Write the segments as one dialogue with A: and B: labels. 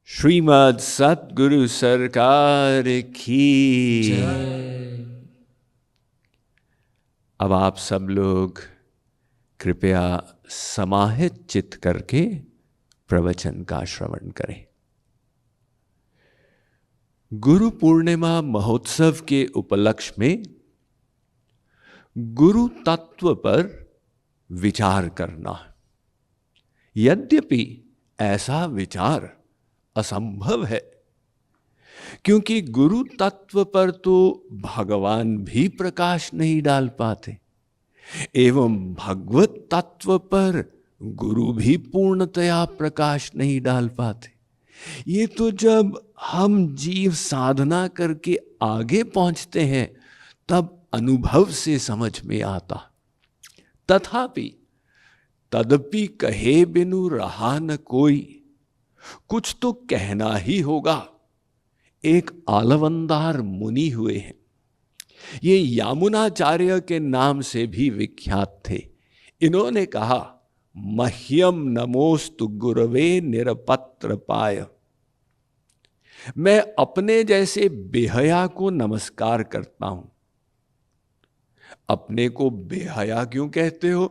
A: श्रीमद् सद्गुरु सरकार की। अब आप सब लोग कृपया समाहित चित्त करके प्रवचन का श्रवण करें। गुरु पूर्णिमा महोत्सव के उपलक्ष्य में गुरु तत्व पर विचार करना, यद्यपि ऐसा विचार असंभव है, क्योंकि गुरु तत्व पर तो भगवान भी प्रकाश नहीं डाल पाते एवं भगवत तत्व पर गुरु भी पूर्णतया प्रकाश नहीं डाल पाते। ये तो जब हम जीव साधना करके आगे पहुंचते हैं तब अनुभव से समझ में आता। तदपि कहे बिनु रहा न कोई, कुछ तो कहना ही होगा। एक आलवंदार मुनि हुए हैं, ये यामुनाचार्य के नाम से भी विख्यात थे। इन्होंने कहा, मह्यम नमोस्तु गुरवे निरपत्र पाय। मैं अपने जैसे बेहया को नमस्कार करता हूं। अपने को बेहया क्यों कहते हो?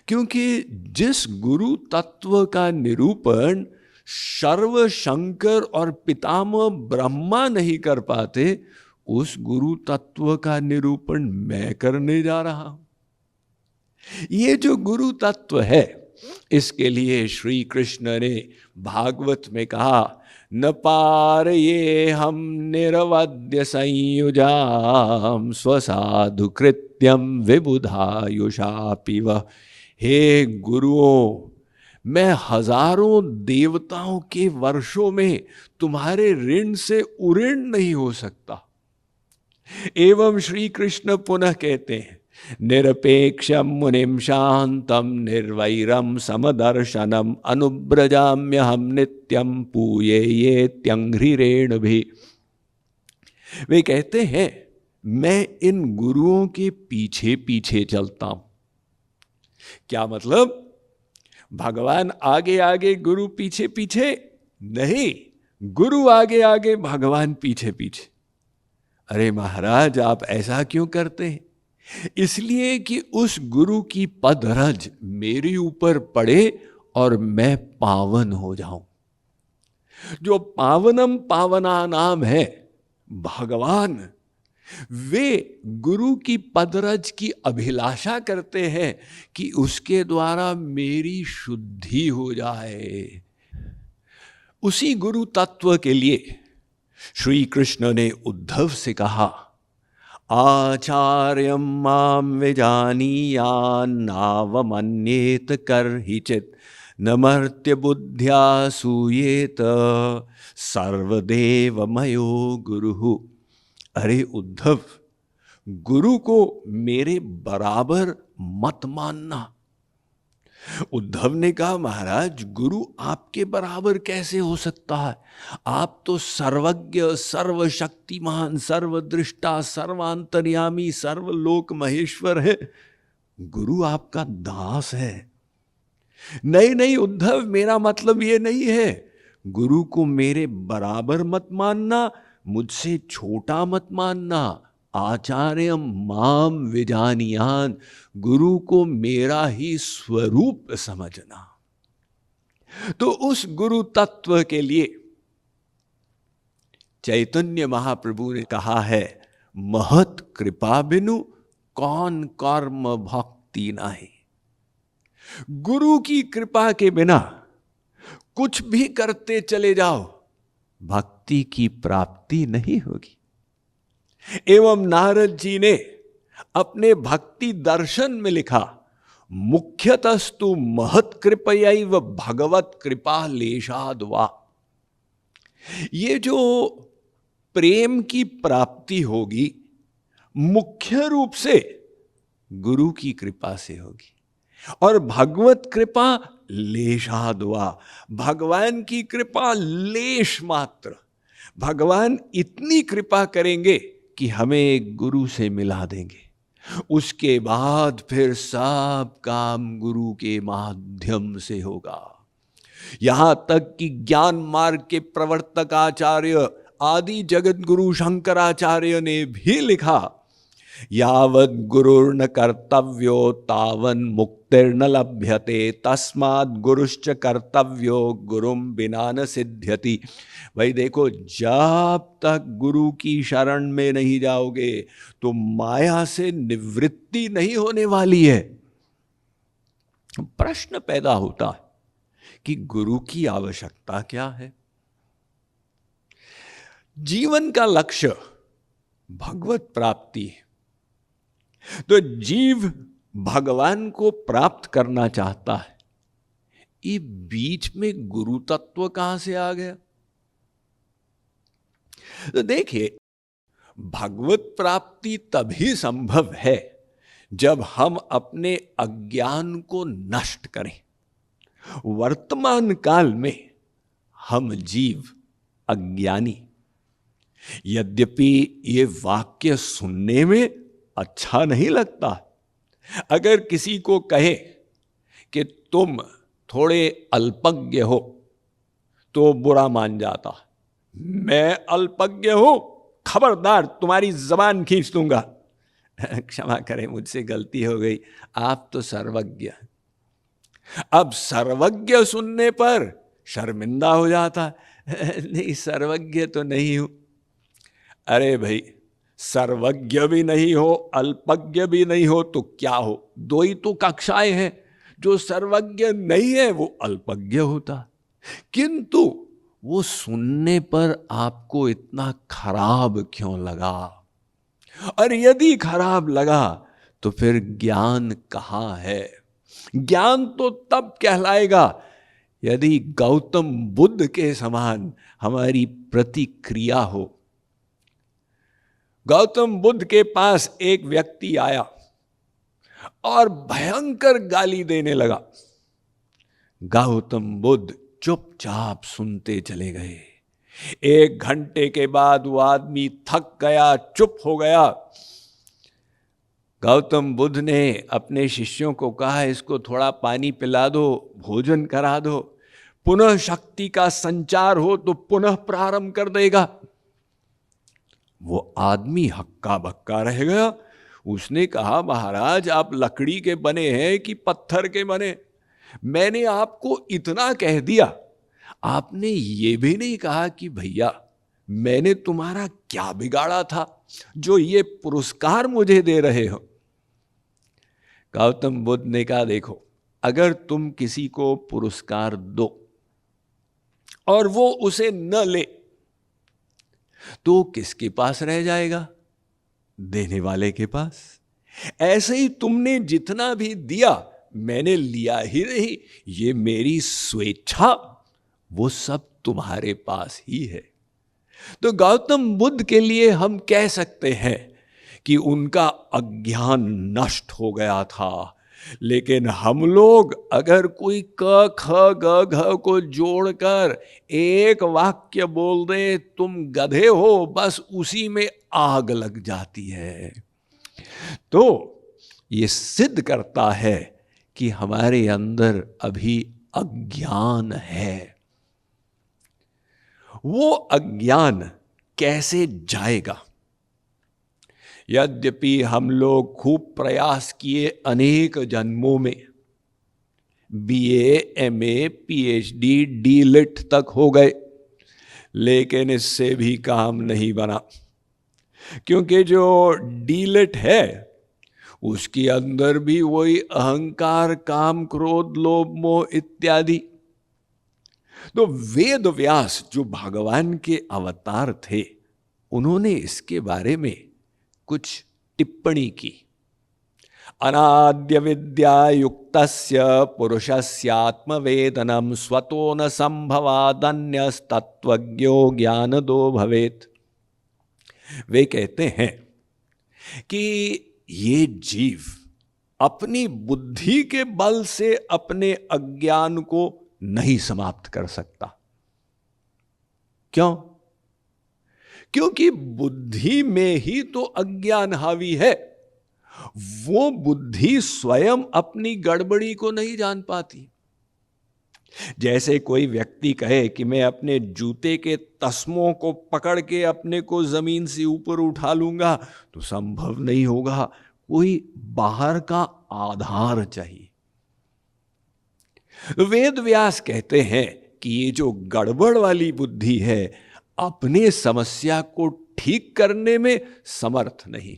A: क्योंकि जिस गुरु तत्व का निरूपण सर्व शंकर और पितामह ब्रह्मा नहीं कर पाते, उस गुरु तत्व का निरूपण मैं करने जा रहा हूं। ये जो गुरु तत्व है, इसके लिए श्री कृष्ण ने भागवत में कहा, न पार ये हम निरवद्य संयुजाम स्वसाधु कृत्यम विबुधायुषापि वह। हे गुरुओं, मैं हजारों देवताओं के वर्षों में तुम्हारे ऋण से उऋण नहीं हो सकता। एवं श्री कृष्ण पुनः कहते हैं, निरपेक्षम मुनिम शांतम निर्वैरम समदर्शनम अनुब्रजाम्यहम नित्यम पूये ये त्यंघ्रिरेण भी। वे कहते हैं, मैं इन गुरुओं के पीछे पीछे चलता हूं। क्या मतलब? भगवान आगे आगे गुरु पीछे पीछे नहीं, गुरु आगे आगे भगवान पीछे पीछे। अरे महाराज, आप ऐसा क्यों करते हैं? इसलिए कि उस गुरु की पदरज मेरे ऊपर पड़े और मैं पावन हो जाऊं। जो पावनम पावना नाम है भगवान, वे गुरु की पदरज की अभिलाषा करते हैं कि उसके द्वारा मेरी शुद्धि हो जाए। उसी गुरु तत्व के लिए श्री कृष्ण ने उद्धव से कहा, आचार्यं मां विजानीयान्नावमन्येत कर्हिचित् न मर्त्य बुद्ध्या सूयेत सर्वदेवमयो गुरुः। अरे उद्धव, गुरु को मेरे बराबर मत मानना। उद्धव ने कहा, महाराज, गुरु आपके बराबर कैसे हो सकता है? आप तो सर्वज्ञ, सर्वशक्तिमान, सर्वदृष्टा, सर्वांतर्यामी, सर्वलोक महेश्वर है। गुरु आपका दास है। नहीं नहीं उद्धव, मेरा मतलब ये नहीं है। गुरु को मेरे बराबर मत मानना, मुझसे छोटा मत मानना। आचार्यम माम विजानीयान, गुरु को मेरा ही स्वरूप समझना। तो उस गुरु तत्व के लिए चैतन्य महाप्रभु ने कहा है, महत कृपा बिनु कौन कर्म भक्ति नाही। गुरु की कृपा के बिना कुछ भी करते चले जाओ, भक्ति की प्राप्ति नहीं होगी। एवं नारद जी ने अपने भक्ति दर्शन में लिखा, मुख्यतस्तु महत कृपयैव भगवत कृपा लेशाद वा। ये जो प्रेम की प्राप्ति होगी, मुख्य रूप से गुरु की कृपा से होगी। और भगवत कृपा लेशाद वा, भगवान की कृपा लेश मात्र। भगवान इतनी कृपा करेंगे कि हमें एक गुरु से मिला देंगे। उसके बाद फिर सब काम गुरु के माध्यम से होगा। यहां तक कि ज्ञान मार्ग के प्रवर्तक आचार्य आदि जगत गुरु शंकराचार्य ने भी लिखा, यावत् गुरुर्न कर्तव्यो तावन मुक्तिर्न लभ्यते तस्मात् गुरुश्च कर्तव्यो गुरुम बिना न सिद्ध्यति। भाई देखो, जब तक गुरु की शरण में नहीं जाओगे तो माया से निवृत्ति नहीं होने वाली है। प्रश्न पैदा होता है कि गुरु की आवश्यकता क्या है? जीवन का लक्ष्य भगवत प्राप्ति है, तो जीव भगवान को प्राप्त करना चाहता है। ये बीच में गुरु तत्व कहां से आ गया? तो देखिए, भगवत प्राप्ति तभी संभव है जब हम अपने अज्ञान को नष्ट करें। वर्तमान काल में हम जीव अज्ञानी, यद्यपि ये वाक्य सुनने में अच्छा नहीं लगता। अगर किसी को कहे कि तुम थोड़े अल्पज्ञ हो तो बुरा मान जाता। मैं अल्पज्ञ हूं, खबरदार तुम्हारी जबान खींच दूंगा। क्षमा करें, मुझसे गलती हो गई, आप तो सर्वज्ञ। अब सर्वज्ञ सुनने पर शर्मिंदा हो जाता, नहीं सर्वज्ञ तो नहीं हूं। अरे भाई, सर्वज्ञ भी नहीं हो, अल्पज्ञ भी नहीं हो तो क्या हो? दो ही तो कक्षाएं हैं। जो सर्वज्ञ नहीं है वो अल्पज्ञ होता, किंतु वो सुनने पर आपको इतना खराब क्यों लगा? और यदि खराब लगा तो फिर ज्ञान कहां है? ज्ञान तो तब कहलाएगा यदि गौतम बुद्ध के समान हमारी प्रतिक्रिया हो। गौतम बुद्ध के पास एक व्यक्ति आया और भयंकर गाली देने लगा। गौतम बुद्ध चुपचाप सुनते चले गए। 1 घंटे के बाद वो आदमी थक गया, चुप हो गया। गौतम बुद्ध ने अपने शिष्यों को कहा, इसको थोड़ा पानी पिला दो, भोजन करा दो, पुनः शक्ति का संचार हो तो पुनः प्रारंभ कर देगा। वो आदमी हक्का बक्का रह गया। उसने कहा, महाराज आप लकड़ी के बने हैं कि पत्थर के बने? मैंने आपको इतना कह दिया, आपने ये भी नहीं कहा कि भैया मैंने तुम्हारा क्या बिगाड़ा था जो ये पुरस्कार मुझे दे रहे हो? गौतम बुद्ध ने कहा, देखो, अगर तुम किसी को पुरस्कार दो और वो उसे न ले तो किसके पास रह जाएगा? देने वाले के पास। ऐसे ही तुमने जितना भी दिया मैंने लिया ही नहीं, ये मेरी स्वेच्छा, वो सब तुम्हारे पास ही है। तो गौतम बुद्ध के लिए हम कह सकते हैं कि उनका अज्ञान नष्ट हो गया था। लेकिन हम लोग अगर कोई क ख ग घ को जोड़कर एक वाक्य बोल दे, तुम गधे हो, बस उसी में आग लग जाती है। तो ये सिद्ध करता है कि हमारे अंदर अभी अज्ञान है। वो अज्ञान कैसे जाएगा? यद्यपि हम लोग खूब प्रयास किए अनेक जन्मों में, BA, MA, PhD, D.Litt तक हो गए, लेकिन इससे भी काम नहीं बना। क्योंकि जो D.Litt है उसके अंदर भी वही अहंकार, काम, क्रोध, लोभ, मोह इत्यादि। तो वेद व्यास जो भगवान के अवतार थे, उन्होंने इसके बारे में कुछ टिप्पणी की। अनाद्य विद्या युक्तस्य पुरुषस्यात्मवेदनम स्वतो न संभवादन्यस्तत्वज्ञो ज्ञानदो भवेत्। वे कहते हैं कि ये जीव अपनी बुद्धि के बल से अपने अज्ञान को नहीं समाप्त कर सकता। क्यों? क्योंकि बुद्धि में ही तो अज्ञान हावी है। वो बुद्धि स्वयं अपनी गड़बड़ी को नहीं जान पाती। जैसे कोई व्यक्ति कहे कि मैं अपने जूते के तस्मों को पकड़ के अपने को जमीन से ऊपर उठा लूंगा, तो संभव नहीं होगा। कोई बाहर का आधार चाहिए। वेद व्यास कहते हैं कि ये जो गड़बड़ वाली बुद्धि है, अपने समस्या को ठीक करने में समर्थ नहीं।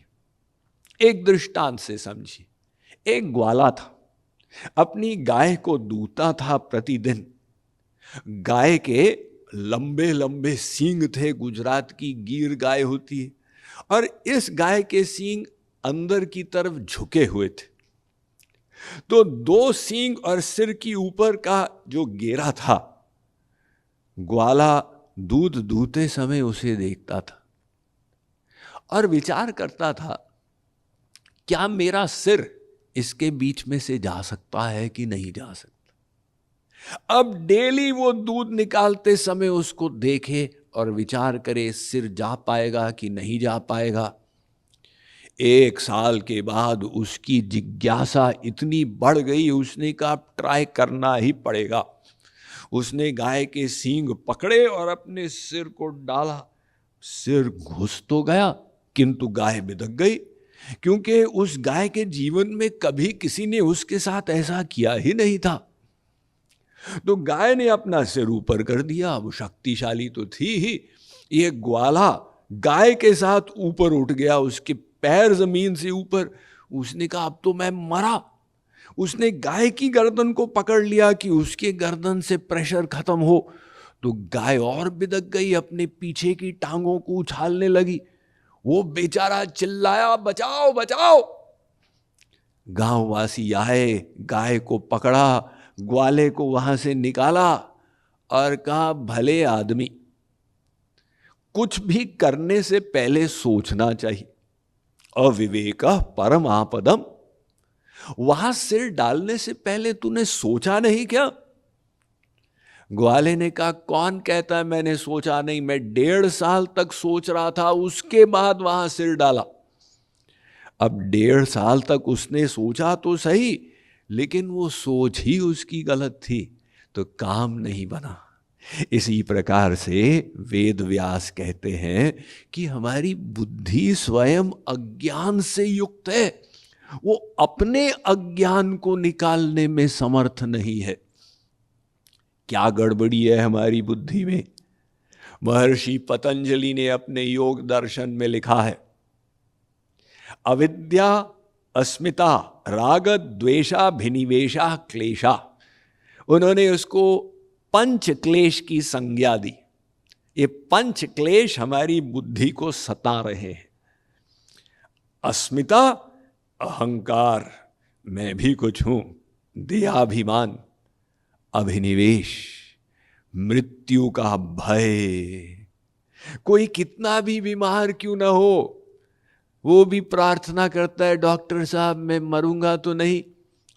A: एक दृष्टांत से समझिए। एक ग्वाला था, अपनी गाय को दूता था प्रतिदिन। गाय के लंबे लंबे सींग थे, गुजरात की गीर गाय होती है, और इस गाय के सींग अंदर की तरफ झुके हुए थे। तो दो सींग और सिर की ऊपर का जो घेरा था, ग्वाला दूध दूहते समय उसे देखता था और विचार करता था, क्या मेरा सिर इसके बीच में से जा सकता है कि नहीं जा सकता। अब डेली वो दूध निकालते समय उसको देखे और विचार करे, सिर जा पाएगा कि नहीं जा पाएगा। 1 साल के बाद उसकी जिज्ञासा इतनी बढ़ गई, उसने कहा ट्राई करना ही पड़ेगा। उसने गाय के सींग पकड़े और अपने सिर को डाला। सिर घुस तो गया, किंतु गाय बिदक गई, क्योंकि उस गाय के जीवन में कभी किसी ने उसके साथ ऐसा किया ही नहीं था। तो गाय ने अपना सिर ऊपर कर दिया। वो शक्तिशाली तो थी ही, ये ग्वाला गाय के साथ ऊपर उठ गया, उसके पैर जमीन से ऊपर। उसने कहा अब तो मैं मरा। उसने गाय की गर्दन को पकड़ लिया कि उसके गर्दन से प्रेशर खत्म हो। तो गाय और बिदक गई, अपने पीछे की टांगों को उछालने लगी। वो बेचारा चिल्लाया, बचाओ बचाओ। गांववासी आए, गाय को पकड़ा, ग्वाले को वहां से निकाला और कहा भले आदमी, कुछ भी करने से पहले सोचना चाहिए। अविवेक परम आपदम। वहां सिर डालने से पहले तूने सोचा नहीं क्या? ग्वाले ने कहा कौन कहता है मैंने सोचा नहीं, मैं 1.5 साल तक सोच रहा था, उसके बाद वहां सिर डाला। अब 1.5 साल तक उसने सोचा तो सही, लेकिन वो सोच ही उसकी गलत थी, तो काम नहीं बना। इसी प्रकार से वेद व्यास कहते हैं कि हमारी बुद्धि स्वयं अज्ञान से युक्त है, वो अपने अज्ञान को निकालने में समर्थ नहीं है। क्या गड़बड़ी है हमारी बुद्धि में? महर्षि पतंजलि ने अपने योग दर्शन में लिखा है, अविद्या अस्मिता राग द्वेषाभिनिवेशा क्लेशा। उन्होंने उसको पंच क्लेश की संज्ञा दी। ये पंच क्लेश हमारी बुद्धि को सता रहे हैं। अस्मिता अहंकार, मैं भी कुछ हूं, देहाभिमान, अभिनिवेश मृत्यु का भय। कोई कितना भी बीमार क्यों ना हो, वो भी प्रार्थना करता है डॉक्टर साहब मैं मरूंगा तो नहीं।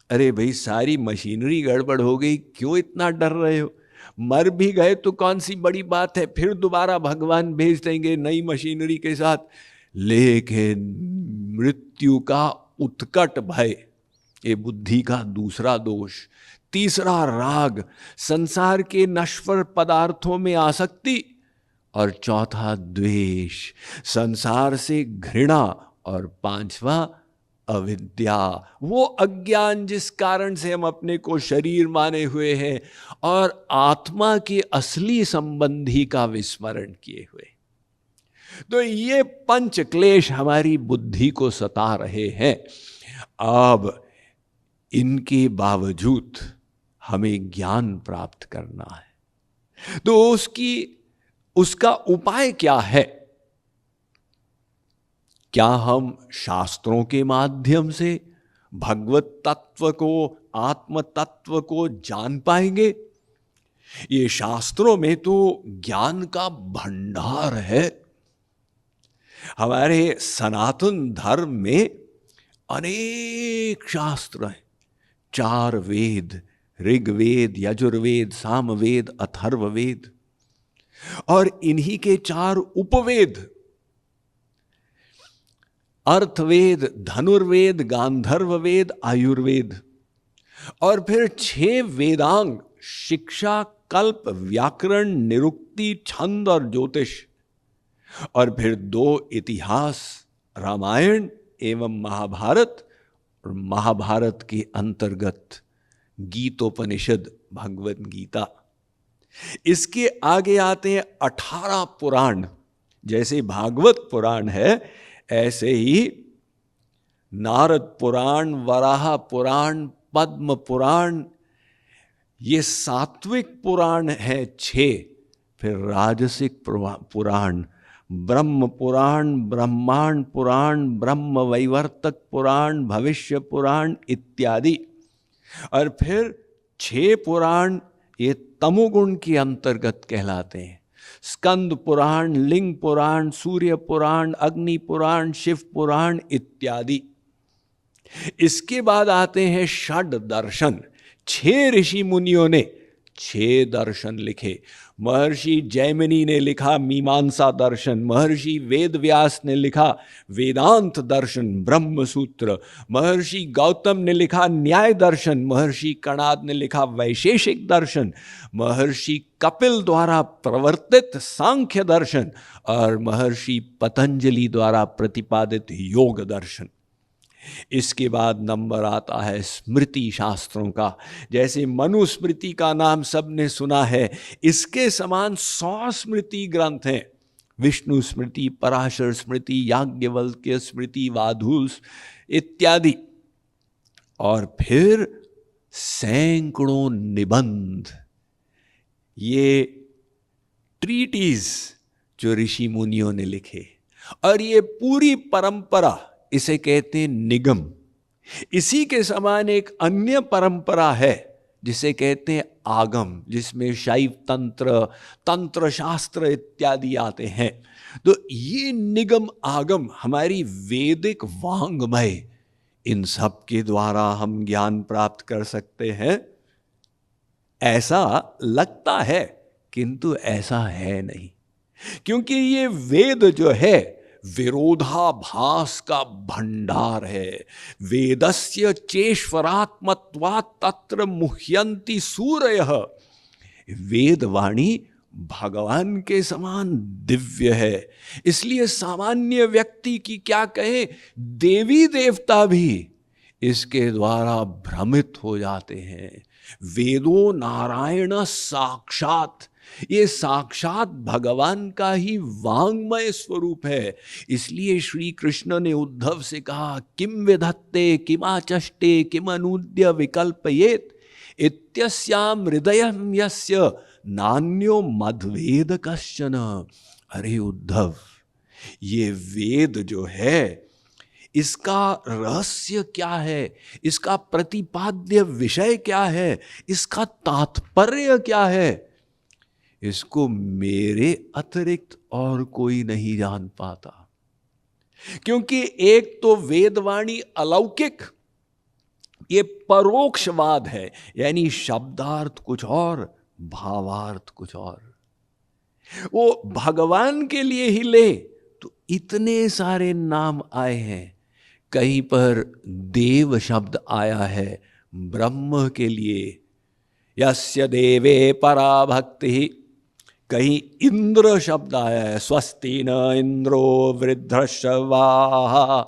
A: अरे भाई सारी मशीनरी गड़बड़ हो गई, क्यों इतना डर रहे हो? मर भी गए तो कौन सी बड़ी बात है, फिर दोबारा भगवान भेज देंगे नई मशीनरी के साथ। लेकिन मृत्यु का उत्कट भय, ये बुद्धि का दूसरा दोष। तीसरा राग, संसार के नश्वर पदार्थों में आसक्ति। और चौथा द्वेष, संसार से घृणा। और पांचवा अविद्या, वो अज्ञान जिस कारण से हम अपने को शरीर माने हुए हैं और आत्मा के असली संबंधी का विस्मरण किए हुए। तो ये पंच क्लेश हमारी बुद्धि को सता रहे हैं। अब इनके बावजूद हमें ज्ञान प्राप्त करना है, तो उसका उपाय क्या है? क्या हम शास्त्रों के माध्यम से भगवत तत्व को, आत्म तत्व को जान पाएंगे? ये शास्त्रों में तो ज्ञान का भंडार है। हमारे सनातन धर्म में अनेक शास्त्र हैं। 4 वेद, ऋग्वेद, यजुर्वेद, सामवेद, अथर्ववेद, और इन्हीं के 4 उपवेद, अर्थवेद, धनुर्वेद, गांधर्व वेद, आयुर्वेद, और फिर 6 वेदांग शिक्षा, कल्प, व्याकरण, निरुक्ति, छंद और ज्योतिष, और फिर 2 इतिहास, रामायण एवं महाभारत, और महाभारत के अंतर्गत गीतोपनिषद, भगवत गीता। इसके आगे आते हैं 18 पुराण। जैसे भागवत पुराण है, ऐसे ही नारद पुराण, वराह पुराण, पद्म पुराण, ये सात्विक पुराण है 6। फिर राजसिक पुराण, ब्रह्म पुराण, ब्रह्मांड पुराण, ब्रह्म वैवर्तक पुराण, भविष्य पुराण इत्यादि। और फिर 6 पुराण ये तमोगुण के अंतर्गत कहलाते हैं। स्कंद पुराण, लिंग पुराण, सूर्य पुराण, अग्नि पुराण, शिव पुराण इत्यादि। इसके बाद आते हैं षड दर्शन। 6 ऋषि मुनियों ने 6 दर्शन लिखे। महर्षि जैमिनी ने लिखा मीमांसा दर्शन, महर्षि वेदव्यास ने लिखा वेदांत दर्शन, ब्रह्म सूत्र, महर्षि गौतम ने लिखा न्याय दर्शन, महर्षि कणाद ने लिखा वैशेषिक दर्शन, महर्षि कपिल द्वारा प्रवर्तित सांख्य दर्शन, और महर्षि पतंजलि द्वारा प्रतिपादित योग दर्शन। इसके बाद नंबर आता है स्मृति शास्त्रों का। जैसे मनुस्मृति का नाम सबने सुना है, इसके समान 100 स्मृति ग्रंथ हैं। विष्णु स्मृति, पराशर स्मृति, याज्ञवल्क्य स्मृति, वाधूल इत्यादि। और फिर सैकड़ों निबंध, ये ट्रीटीज जो ऋषि मुनियों ने लिखे। और ये पूरी परंपरा, इसे कहते हैं निगम। इसी के समान एक अन्य परंपरा है जिसे कहते हैं आगम, जिसमें शैव तंत्र, तंत्र शास्त्र इत्यादि आते हैं। तो ये निगम आगम हमारी वैदिक वांग्मय, इन सब के द्वारा हम ज्ञान प्राप्त कर सकते हैं, ऐसा लगता है, किंतु ऐसा है नहीं। क्योंकि ये वेद जो है विरोधाभास का भंडार है। वेदस्य चेश्वरात्मत्वात् तत्र मुह्यन्ति सूरयः। वेदवाणी भगवान के समान दिव्य है, इसलिए सामान्य व्यक्ति की क्या कहे, देवी देवता भी इसके द्वारा भ्रमित हो जाते हैं। वेदो नारायण साक्षात, ये साक्षात भगवान का ही वांग्मय स्वरूप है। इसलिए श्री कृष्ण ने उद्धव से कहा, किम विधत्ते किमाचष्टे किमनूद्य विकल्पयेत इत्यस्याम हृदयं यस्य नान्यो मद्वेद कश्चन। अरे उद्धव, ये वेद जो है, इसका रहस्य क्या है, इसका प्रतिपाद्य विषय क्या है, इसका तात्पर्य क्या है, इसको मेरे अतिरिक्त और कोई नहीं जान पाता। क्योंकि एक तो वेदवाणी अलौकिक, ये परोक्षवाद है, यानी शब्दार्थ कुछ और, भावार्थ कुछ और। वो भगवान के लिए ही ले तो इतने सारे नाम आए हैं। कहीं पर देव शब्द आया है ब्रह्म के लिए, यस्य देवे परा भक्ति। कहीं इंद्र शब्द आया है, स्वस्ति न इंद्रो वृद्धश्रवाः।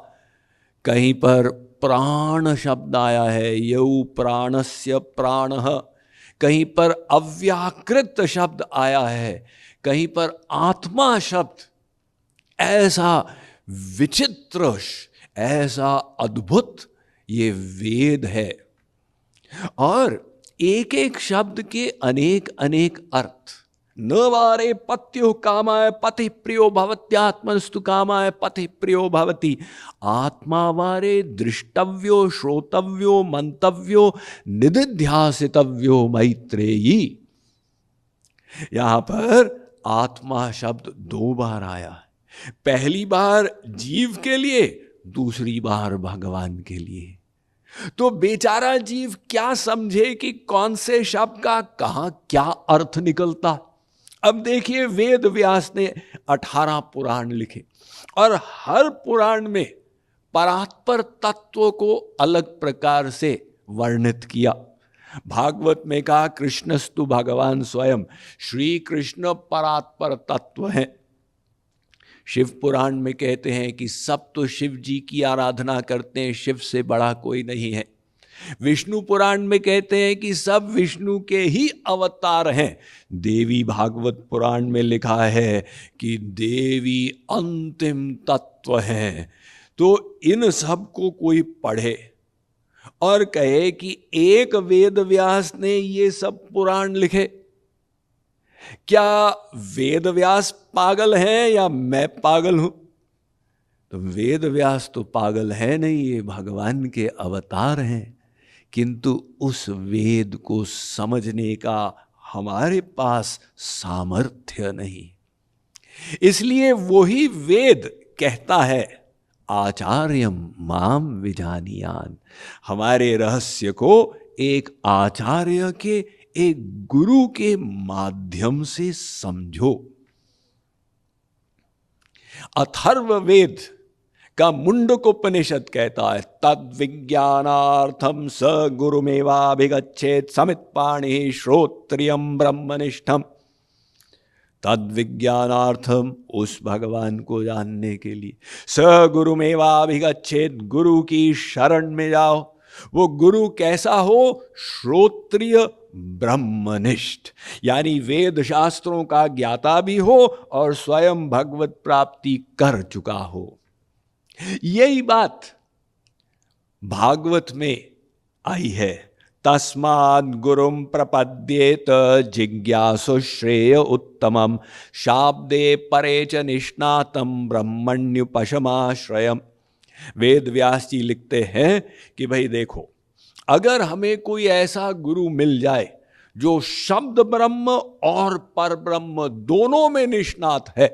A: कहीं पर प्राण शब्द आया है, यौ प्राणस्य प्राणः। कहीं पर अव्याकृत शब्द आया है, कहीं पर आत्मा शब्द। ऐसा विचित्र, ऐसा अद्भुत ये वेद है। और एक एक शब्द के अनेक अनेक अर्थ। न वारे पत्यो कामाय पति प्रियो भवत्यात्मनस्तु कामाय पति प्रियो भवति। आत्मा वारे दृष्टव्यो श्रोतव्यो मंतव्यो निदिध्यासितव्यो मैत्रेयी। यहां पर आत्मा शब्द 2 बार आया। पहली बार जीव के लिए, दूसरी बार भगवान के लिए। तो बेचारा जीव क्या समझे कि कौन से शब्द का कहां क्या अर्थ निकलता। अब देखिए, वेद व्यास ने 18 पुराण लिखे और हर पुराण में परात्पर तत्व को अलग प्रकार से वर्णित किया। भागवत में कहा कृष्णस्तु भगवान स्वयं, श्री कृष्ण परात्पर तत्व हैं। शिव पुराण में कहते हैं कि सब तो शिव जी की आराधना करते हैं, शिव से बड़ा कोई नहीं है। विष्णु पुराण में कहते हैं कि सब विष्णु के ही अवतार हैं। देवी भागवत पुराण में लिखा है कि देवी अंतिम तत्व हैं। तो इन सब को कोई पढ़े और कहे कि एक वेद व्यास ने ये सब पुराण लिखे, क्या वेद व्यास पागल हैं या मैं पागल हूं? तो वेद व्यास तो पागल है नहीं, ये भगवान के अवतार हैं, किंतु उस वेद को समझने का हमारे पास सामर्थ्य नहीं। इसलिए वही वेद कहता है आचार्यम माम विजानियान, हमारे रहस्य को एक आचार्य के, एक गुरु के माध्यम से समझो। अथर्ववेद का मुंडकोपनिषद कहता है तद विज्ञानार्थम स गुरुमेवाभिगच्छेत समित पाणि श्रोत्रियम ब्रह्मनिष्ठम। तद विज्ञानार्थम, उस भगवान को जानने के लिए, स गुरुमेवाभिगच्छेत, गुरु की शरण में जाओ। वो गुरु कैसा हो? श्रोत्रिय ब्रह्मनिष्ठ, यानी वेद शास्त्रों का ज्ञाता भी हो और स्वयं भगवत प्राप्ति कर चुका हो। यही बात भागवत में आई है। तस्माद् गुरुं प्रपद्येत जिज्ञासु श्रेय उत्तमम शाब्दे परे च निष्णातम ब्रह्मण्युपशमाश्रयम्। वेद व्यास जी लिखते हैं कि भाई देखो, अगर हमें कोई ऐसा गुरु मिल जाए जो शब्द ब्रह्म और पर ब्रह्म दोनों में निष्णात है,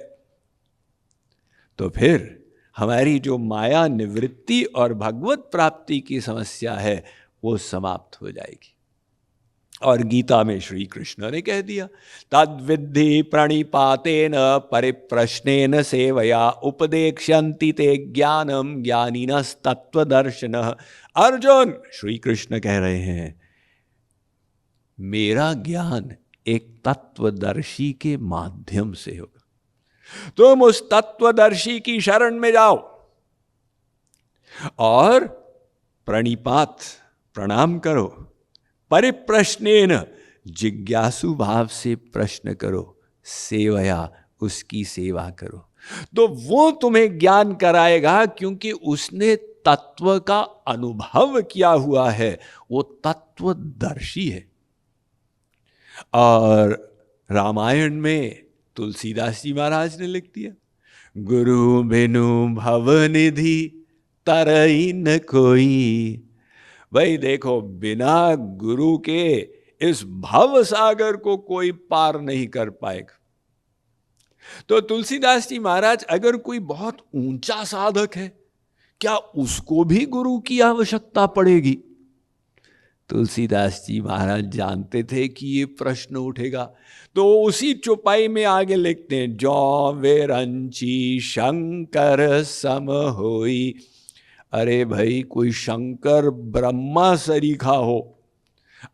A: तो फिर हमारी जो माया निवृत्ति और भगवत प्राप्ति की समस्या है वो समाप्त हो जाएगी। और गीता में श्री कृष्ण ने कह दिया तद विद्धि प्रणिपातेन परिप्रश्नेन सेवया उपदेक्ष्यन्ति ते ज्ञानम ज्ञानिनस् तत्वदर्शिनः। अर्जुन, श्री कृष्ण कह रहे हैं मेरा ज्ञान एक तत्वदर्शी के माध्यम से होगा। तुम उस तत्वदर्शी की शरण में जाओ और प्रणिपात, प्रणाम करो, परिप्रश्नेन, जिज्ञासु भाव से प्रश्न करो, सेवया, उसकी सेवा करो, तो वो तुम्हें ज्ञान कराएगा, क्योंकि उसने तत्व का अनुभव किया हुआ है, वो तत्वदर्शी है। और रामायण में तुलसीदास जी महाराज ने लिख दिया गुरु बिनु भवनिधि तरई न कोई। भाई देखो, बिना गुरु के इस भव सागर को कोई पार नहीं कर पाएगा। तो तुलसीदास जी महाराज, अगर कोई बहुत ऊंचा साधक है, क्या उसको भी गुरु की आवश्यकता पड़ेगी? तुलसीदास जी महाराज जानते थे कि ये प्रश्न उठेगा, तो उसी चौपाई में आगे लिखते हैं जो वेरंची शंकर सम होई। अरे भाई, कोई शंकर ब्रह्मा सरीखा हो।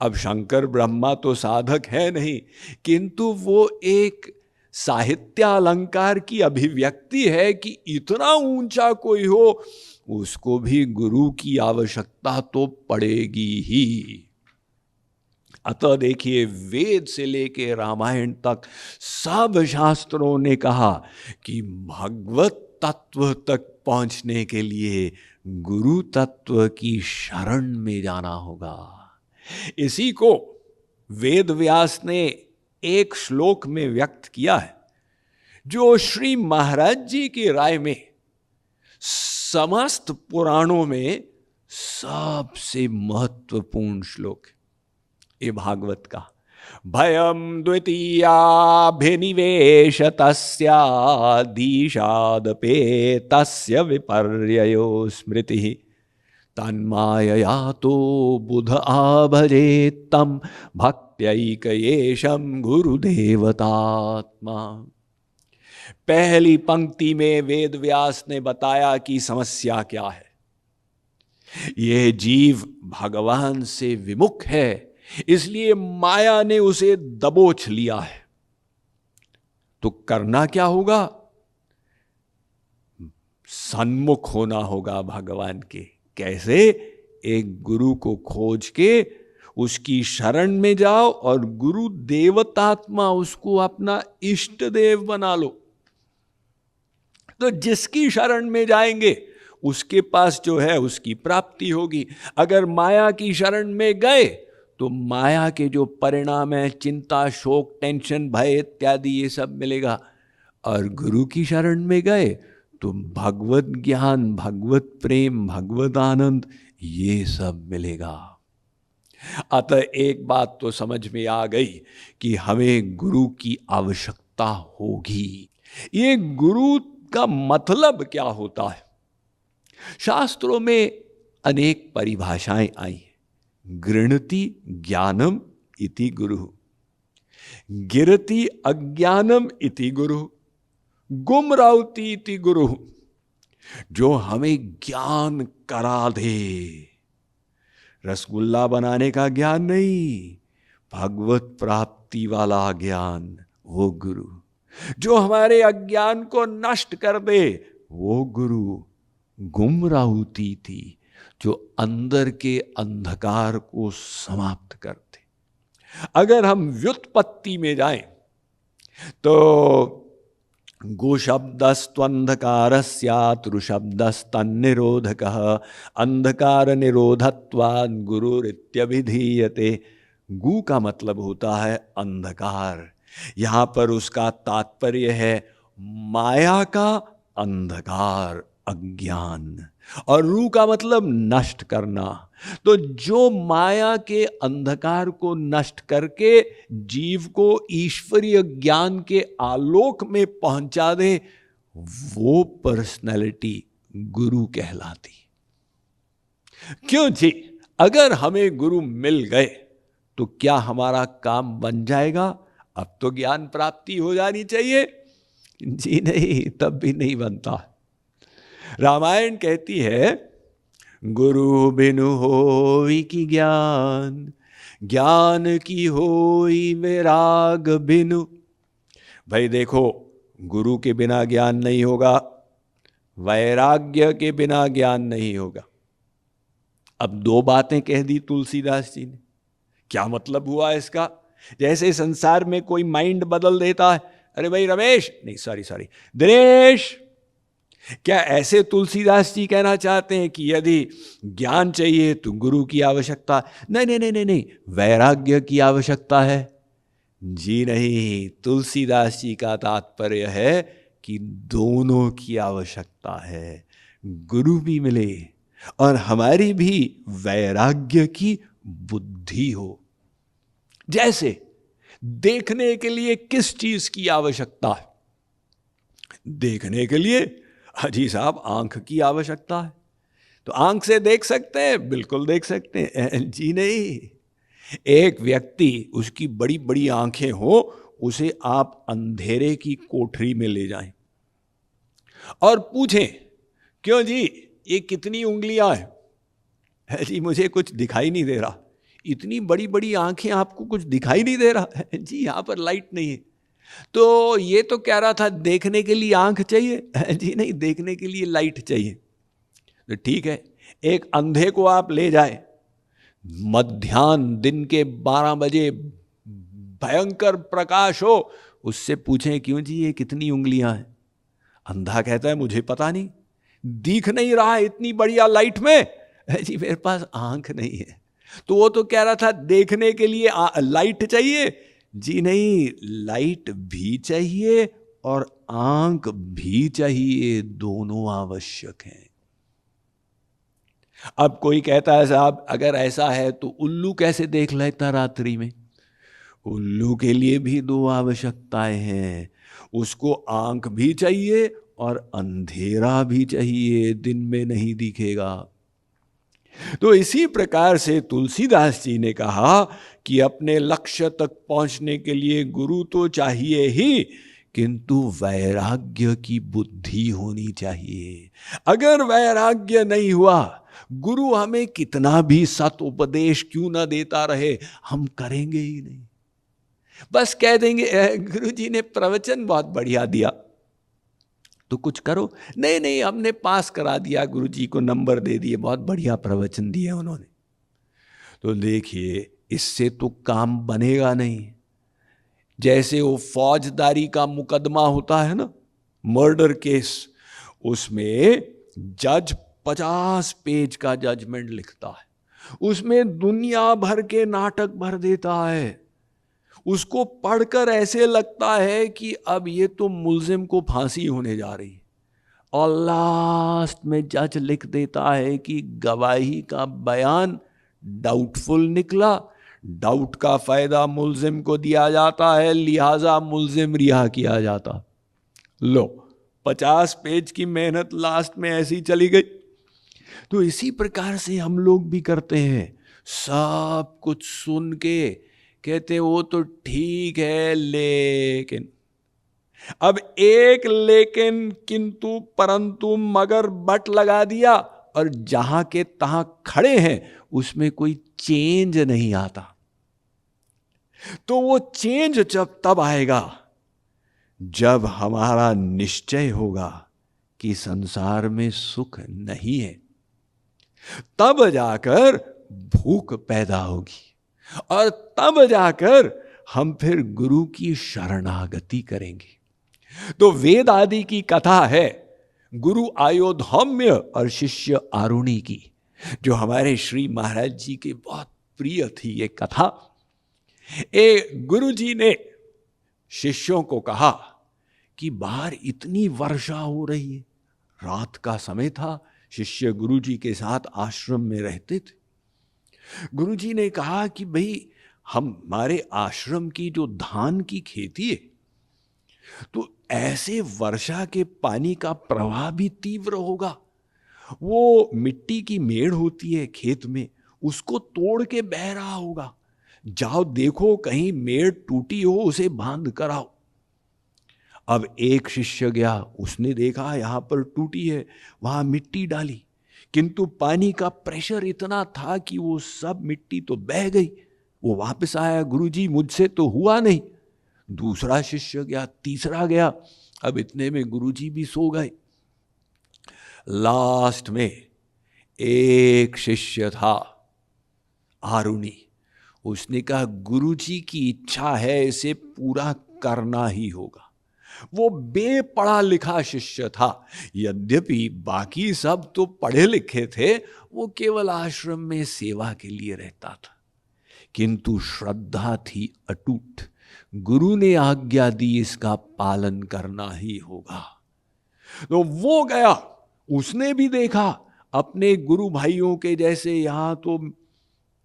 A: अब शंकर ब्रह्मा तो साधक है नहीं, किंतु वो एक साहित्य अलंकार की अभिव्यक्ति है कि इतना ऊंचा कोई हो, उसको भी गुरु की आवश्यकता तो पड़ेगी ही। अतः देखिए, वेद से लेके रामायण तक सब शास्त्रों ने कहा कि भगवत तत्व तक पहुंचने के लिए गुरु तत्व की शरण में जाना होगा। इसी को वेद व्यास ने एक श्लोक में व्यक्त किया है, जो श्री महाराज जी की राय में समस्त पुराणों में सबसे महत्वपूर्ण श्लोक है। ये भागवत का भयम द्वितीयाभिनिवेश तस्यादीशादपे तस्य विपर्ययो स्मृति तन्मायया तो बुध आभजेत तम भक्त्यैकयेशम गुरुदेवतात्मा। पहली पंक्ति में वेद व्यास ने बताया कि समस्या क्या है। यह जीव भगवान से विमुख है, इसलिए माया ने उसे दबोच लिया है। तो करना क्या होगा? सन्मुख होना होगा भगवान के। कैसे? एक गुरु को खोज के उसकी शरण में जाओ और गुरु देवतात्मा उसको अपना इष्ट देव बना लो। तो जिसकी शरण में जाएंगे उसके पास जो है उसकी प्राप्ति होगी। अगर माया की शरण में गए तो माया के जो परिणाम है, चिंता, शोक, टेंशन, भय इत्यादि, ये सब मिलेगा। और गुरु की शरण में गए तो भगवत ज्ञान, भगवत प्रेम, भगवत आनंद, ये सब मिलेगा। अतः एक बात तो समझ में आ गई कि हमें गुरु की आवश्यकता होगी। ये गुरु का मतलब क्या होता है? शास्त्रों में अनेक परिभाषाएं आई हैं। गृह्णति ज्ञानम इति गुरु, गिरति अज्ञानम इति गुरु, गुमरावती इति गुरु। जो हमें ज्ञान करा दे, रसगुल्ला बनाने का ज्ञान नहीं, भगवत प्राप्ति वाला ज्ञान, वो गुरु। जो हमारे अज्ञान को नष्ट कर दे, वो गुरु। गुमराहुति थी, जो अंदर के अंधकार को समाप्त करते। अगर हम व्युत्पत्ति में जाएं तो गुशब्दस्त्वंधकारस्यात् ऋशब्दस्तन्निरोधकः अंधकार निरोधत्वात् गुरुरित्यभिधीयते। गु का मतलब होता है अंधकार। यहां पर उसका तात्पर्य है माया का अंधकार, अज्ञान। और रू का मतलब नष्ट करना। तो जो माया के अंधकार को नष्ट करके जीव को ईश्वरीय ज्ञान के आलोक में पहुंचा दे, वो पर्सनैलिटी गुरु कहलाती। क्यों जी? अगर हमें गुरु मिल गए तो क्या हमारा काम बन जाएगा? अब तो ज्ञान प्राप्ति हो जानी चाहिए। जी नहीं, तब भी नहीं बनता। रामायण कहती है, गुरु बिनु होई की ज्ञान, ज्ञान की होई वैराग बिनु। भाई देखो, गुरु के बिना ज्ञान नहीं होगा, वैराग्य के बिना ज्ञान नहीं होगा। अब दो बातें कह दी तुलसीदास जी ने। क्या मतलब हुआ इसका? जैसे संसार में कोई माइंड बदल देता है, अरे भाई रमेश, नहीं सॉरी दिनेश। क्या ऐसे तुलसीदास जी कहना चाहते हैं कि यदि ज्ञान चाहिए तो गुरु की आवश्यकता? नहीं, वैराग्य की आवश्यकता है। जी नहीं, तुलसीदास जी का तात्पर्य है कि दोनों की आवश्यकता है। गुरु भी मिले और हमारी भी वैराग्य की बुद्धि हो। जैसे देखने के लिए किस चीज की आवश्यकता है? देखने के लिए हाजी साहब आंख की आवश्यकता है। तो आंख से देख सकते हैं? बिल्कुल देख सकते हैं। जी नहीं, एक व्यक्ति, उसकी बड़ी बड़ी आंखें हो, उसे आप अंधेरे की कोठरी में ले जाएं और पूछें, क्यों जी ये कितनी उंगलियां हैं? जी मुझे कुछ दिखाई नहीं दे रहा। इतनी बड़ी बड़ी आंखें, आपको कुछ दिखाई नहीं दे रहा? जी यहां पर लाइट नहीं है। तो ये तो कह रहा था देखने के लिए आंख चाहिए। जी नहीं, देखने के लिए लाइट चाहिए। तो ठीक है, एक अंधे को आप ले जाए, मध्याह्न दिन के 12 बजे भयंकर प्रकाश हो, उससे पूछें, क्यों जी ये कितनी उंगलियां हैं? अंधा कहता है मुझे पता नहीं, दिख नहीं रहा इतनी बढ़िया लाइट में। जी मेरे पास आंख नहीं है। तो वो तो कह रहा था देखने के लिए लाइट चाहिए। जी नहीं, लाइट भी चाहिए और आंख भी चाहिए, दोनों आवश्यक हैं। अब कोई कहता है साहब अगर ऐसा है तो उल्लू कैसे देख लेता रात्रि में? उल्लू के लिए भी दो आवश्यकताएं हैं, उसको आंख भी चाहिए और अंधेरा भी चाहिए, दिन में नहीं दिखेगा। तो इसी प्रकार से तुलसीदास जी ने कहा कि अपने लक्ष्य तक पहुंचने के लिए गुरु तो चाहिए ही, किंतु वैराग्य की बुद्धि होनी चाहिए। अगर वैराग्य नहीं हुआ गुरु हमें कितना भी सत उपदेश क्यों ना देता रहे, हम करेंगे ही नहीं। बस कह देंगे गुरु जी ने प्रवचन बहुत बढ़िया दिया तो कुछ करो। नहीं नहीं, हमने पास करा दिया, गुरु जी को नंबर दे दिए, बहुत बढ़िया प्रवचन दिए उन्होंने। तो देखिए इससे तो काम बनेगा नहीं। जैसे वो फौजदारी का मुकदमा होता है ना, मर्डर केस, उसमें जज 50 पेज का जजमेंट लिखता है, उसमें दुनिया भर के नाटक भर देता है। उसको पढ़कर ऐसे लगता है कि अब ये तो मुल्जिम को फांसी होने जा रही है, और लास्ट में जज लिख देता है कि गवाही का बयान डाउटफुल निकला, डाउट का फायदा मुल्जिम को दिया जाता है, लिहाजा मुल्जिम रिहा किया जाता। लो 50 पेज की मेहनत लास्ट में ऐसी चली गई। तो इसी प्रकार से हम लोग भी करते हैं, सब कुछ सुन के कहते वो तो ठीक है, लेकिन अब एक लेकिन, किंतु, परंतु, मगर, बट लगा दिया, और जहां के तहां खड़े हैं उसमें कोई चेंज नहीं आता। तो वो चेंज जब तब आएगा जब हमारा निश्चय होगा कि संसार में सुख नहीं है, तब जाकर भूख पैदा होगी, और तब जाकर हम फिर गुरु की शरणागति करेंगे। तो वेद आदि की कथा है गुरु आयोधौम्य और शिष्य आरुणि की, जो हमारे श्री महाराज जी के बहुत प्रिय थी ये कथा। गुरु जी ने शिष्यों को कहा कि बाहर इतनी वर्षा हो रही है, रात का समय था, शिष्य गुरु जी के साथ आश्रम में रहते थे। गुरु जी ने कहा कि भाई हमारे आश्रम की जो धान की खेती है, तो ऐसे वर्षा के पानी का प्रवाह भी तीव्र होगा। वो मिट्टी की मेड़ होती है खेत में, उसको तोड़ के बह रहा होगा। जाओ देखो कहीं मेड़ टूटी हो, उसे बांध कर आओ। अब एक शिष्य गया, उसने देखा यहां पर टूटी है, वहां मिट्टी डाली, किंतु पानी का प्रेशर इतना था कि वो सब मिट्टी तो बह गई। वो वापस आया, गुरुजी मुझसे तो हुआ नहीं। दूसरा शिष्य गया, तीसरा गया, अब इतने में गुरुजी भी सो गए। लास्ट में एक शिष्य था आरुणि, उसने कहा गुरुजी की इच्छा है, इसे पूरा करना ही होगा। वो बेपढ़ा लिखा शिष्य था, यद्यपि बाकी सब तो पढ़े लिखे थे, वो केवल आश्रम में सेवा के लिए रहता था, किंतु श्रद्धा थी अटूट। गुरु ने आज्ञा दी, इसका पालन करना ही होगा। तो वो गया, उसने भी देखा अपने गुरु भाइयों के जैसे यहां तो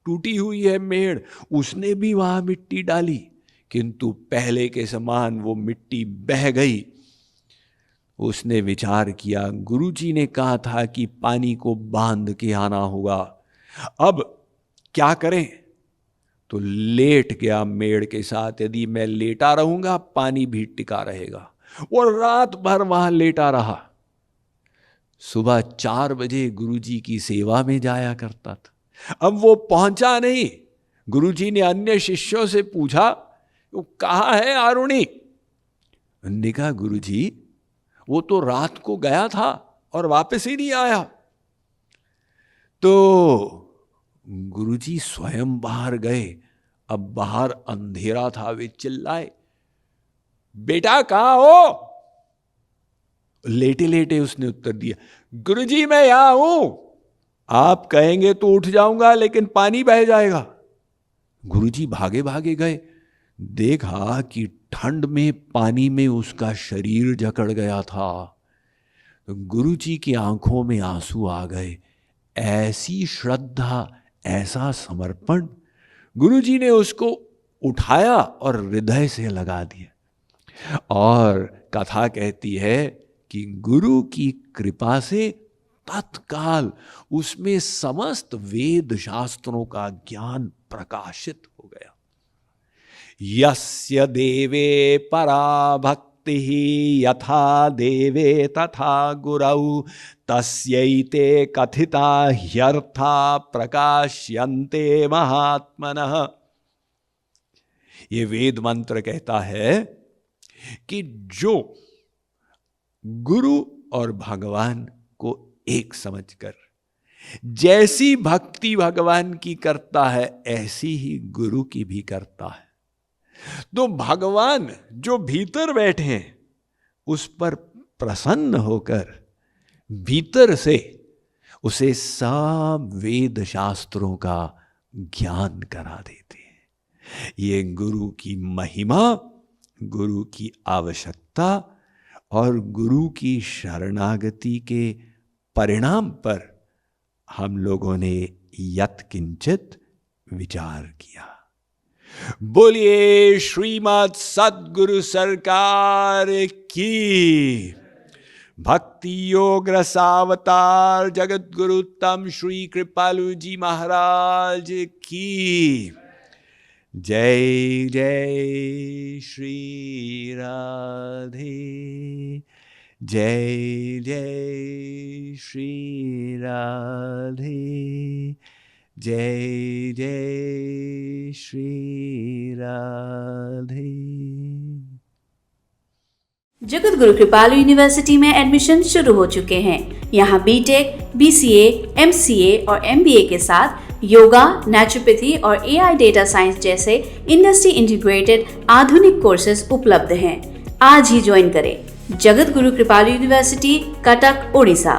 A: टूटी हुई है मेड़, उसने भी वहां मिट्टी डाली, किंतु पहले के समान वो मिट्टी बह गई। उसने विचार किया, गुरुजी ने कहा था कि पानी को बांध के आना होगा, अब क्या करें? तो लेट गया मेड़ के साथ। यदि मैं लेटा रहूंगा पानी भी टिका रहेगा, और रात भर वहां लेटा रहा। सुबह 4 बजे गुरुजी की सेवा में जाया करता था। अब वो पहुंचा नहीं। गुरुजी ने अन्य शिष्यों से पूछा, वो कहाँ है आरुणि? उन्होंने कहा गुरुजी वो तो रात को गया था और वापस ही नहीं आया। तो गुरुजी स्वयं बाहर गए। अब बाहर अंधेरा था, वे चिल्लाए, बेटा कहाँ हो? लेटे लेटे उसने उत्तर दिया, गुरुजी मैं यहां हूं, आप कहेंगे तो उठ जाऊंगा, लेकिन पानी बह जाएगा। गुरुजी भागे भागे गए, देखा कि ठंड में पानी में उसका शरीर जकड़ गया था। गुरुजी की आंखों में आंसू आ गए। ऐसी श्रद्धा, ऐसा समर्पण। गुरुजी ने उसको उठाया और हृदय से लगा दिया। और कथा कहती है कि गुरु की कृपा से तत्काल उसमें समस्त वेद शास्त्रों का ज्ञान प्रकाशित हो गया। यस्य देवे परा भक्ति यथा देवे तथा गुरौ तस्यैते कथिता ह्यर्था प्रकाश्यन्ते महात्मनः। ये वेद मंत्र कहता है कि जो गुरु और भगवान को एक समझकर जैसी भक्ति भगवान की करता है ऐसी ही गुरु की भी करता है, तो भगवान जो भीतर बैठे हैं उस पर प्रसन्न होकर भीतर से उसे सब वेद शास्त्रों का ज्ञान करा देते हैं। ये गुरु की महिमा, गुरु की आवश्यकता और गुरु की शरणागति के परिणाम पर हम लोगों ने यत्किंचित विचार किया। बोलिए श्रीमद् सद्गुरु सरकार की। भक्ति योग रसावतार जगत गुरु उत्तम श्री कृपालु जी महाराज की जय। जय श्री राधे, जय जय श्री राधे, जय जय श्री राधे।
B: जगत गुरु कृपालु यूनिवर्सिटी में एडमिशन शुरू हो चुके हैं। यहाँ बीटेक, बीसीए, एमसीए और एमबीए के साथ योगा, नेचुरोपैथी और एआई डेटा साइंस जैसे इंडस्ट्री इंटीग्रेटेड आधुनिक कोर्सेज उपलब्ध हैं। आज ही ज्वाइन करें जगत गुरु कृपालु यूनिवर्सिटी, कटक, ओडिशा।